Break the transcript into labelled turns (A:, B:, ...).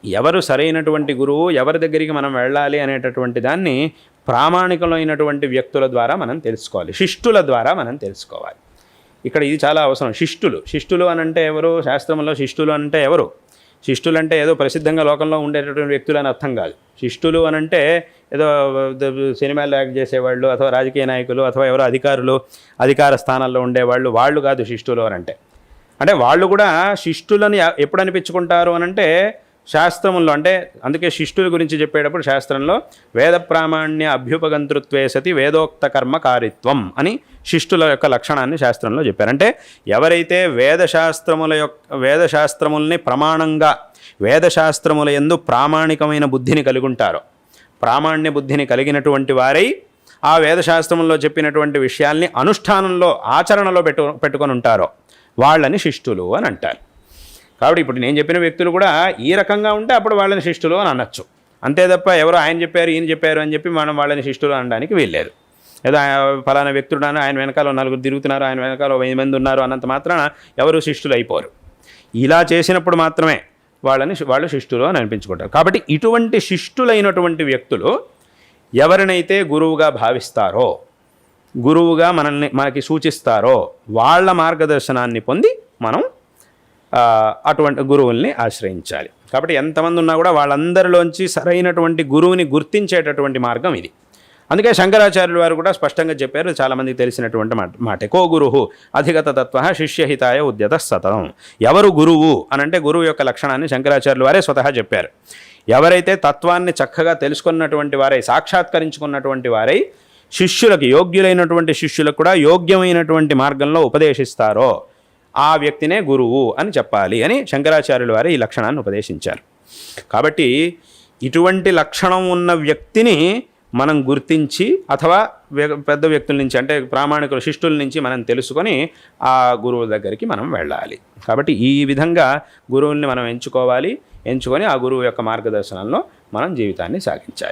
A: ఎవరు సరైనటువంటి గురువు, ఎవరి దగ్గరికి మనం వెళ్ళాలి అనేటటువంటి దాన్ని ప్రామాణికమైనటువంటి వ్యక్తుల ద్వారా మనం తెలుసుకోవాలి, శిష్టుల ద్వారా మనం తెలుసుకోవాలి. ఇక్కడ ఇది చాలా అవసరం. శిష్టులు అని అంటే ఎవరు? శాస్త్రంలో శిష్టులు అంటే ఎవరు? శిష్టులు అంటే ఏదో ప్రసిద్ధంగా లోకంలో ఉండేటటువంటి వ్యక్తులు అని అర్థం కాదు. శిష్టులు అని అంటే ఏదో సినిమాలు యాక్ట్ చేసేవాళ్ళు, అథవా రాజకీయ నాయకులు, అథవా ఎవరో అధికారులు, అధికార స్థానాల్లో ఉండేవాళ్ళు, వాళ్ళు కాదు శిష్టులు అని అంటే వాళ్ళు కూడా శిష్టులని ఎప్పుడు అనిపించుకుంటారు అని అంటే శాస్త్రముల్లో, అంటే అందుకే శిష్టుల గురించి చెప్పేటప్పుడు శాస్త్రంలో వేద ప్రామాణ్య అభ్యుపగంతృత్వే సతి వేదోక్త కర్మకారిత్వం అని శిష్టుల యొక్క లక్షణాన్ని శాస్త్రంలో చెప్పారు. అంటే ఎవరైతే వేదశాస్త్రముల్ని ప్రమాణంగా, వేదశాస్త్రముల యందు ప్రామాణికమైన బుద్ధిని కలిగి ఉంటారో, ప్రామాణ్య బుద్ధిని కలిగినటువంటి వారై ఆ వేదశాస్త్రంలో చెప్పినటువంటి విషయాల్ని అనుష్ఠానంలో, ఆచరణలో పెట్టుకొని ఉంటారో వాళ్ళని శిష్టులు అని అంటారు. కాబట్టి ఇప్పుడు నేను చెప్పిన వ్యక్తులు కూడా ఈ రకంగా ఉంటే అప్పుడు వాళ్ళని శిష్టులు అని అనొచ్చు. అంతే తప్ప ఎవరో ఆయన చెప్పారు, ఈయన చెప్పారు అని చెప్పి మనం వాళ్ళని శిష్టులు అనడానికి వీల్లేదు. ఏదో ఫలానా వ్యక్తుడు ఆయన వెనకాల 4 తిరుగుతున్నారు, ఆయన వెనకాల 1000 మంది ఉన్నారు అన్నంత మాత్రాన ఎవరు శిష్టులు అయిపోరు. ఇలా చేసినప్పుడు మాత్రమే వాళ్ళు శిష్టులు అని అనిపించుకుంటారు. కాబట్టి ఇటువంటి శిష్టులైనటువంటి వ్యక్తులు ఎవరినైతే గురువుగా భావిస్తారో, గురువుగా మనకి సూచిస్తారో వాళ్ళ మార్గదర్శనాన్ని పొంది మనం అటువంటి గురువుల్ని ఆశ్రయించాలి. కాబట్టి ఎంతమంది ఉన్నా కూడా వాళ్ళందరిలోంచి సరైనటువంటి గురువుని గుర్తించేటటువంటి మార్గం ఇది. అందుకే శంకరాచార్యుల వారు కూడా స్పష్టంగా చెప్పారు, చాలామందికి తెలిసినటువంటి మాట, కో గురువు అధిగత తత్వ శిష్యహితాయ ఉద్యత సతతం. ఎవరు గురువు అనంటే గురువు యొక్క లక్షణాన్ని శంకరాచార్యుల వారే స్వతహా చెప్పారు. ఎవరైతే తత్వాన్ని చక్కగా తెలుసుకున్నటువంటి వారై, సాక్షాత్కరించుకున్నటువంటి వారై శిష్యులకు, యోగ్యులైనటువంటి శిష్యులకు కూడా యోగ్యమైనటువంటి మార్గంలో ఉపదేశిస్తారో ఆ వ్యక్తినే గురువు అని చెప్పాలి అని శంకరాచార్యుల వారు ఈ లక్షణాన్ని ఉపదేశించారు. కాబట్టి ఇటువంటి లక్షణం ఉన్న వ్యక్తిని మనం గుర్తించి, అథవా పెద్ద వ్యక్తుల నుంచి, అంటే ప్రామాణికుల శిష్టుల నుంచి మనం తెలుసుకొని ఆ గురువు దగ్గరికి మనం వెళ్ళాలి. కాబట్టి ఈ విధంగా గురువుల్ని మనం ఎంచుకొని ఆ గురువు యొక్క మార్గదర్శనంలో మనం జీవితాన్ని సాగించాలి.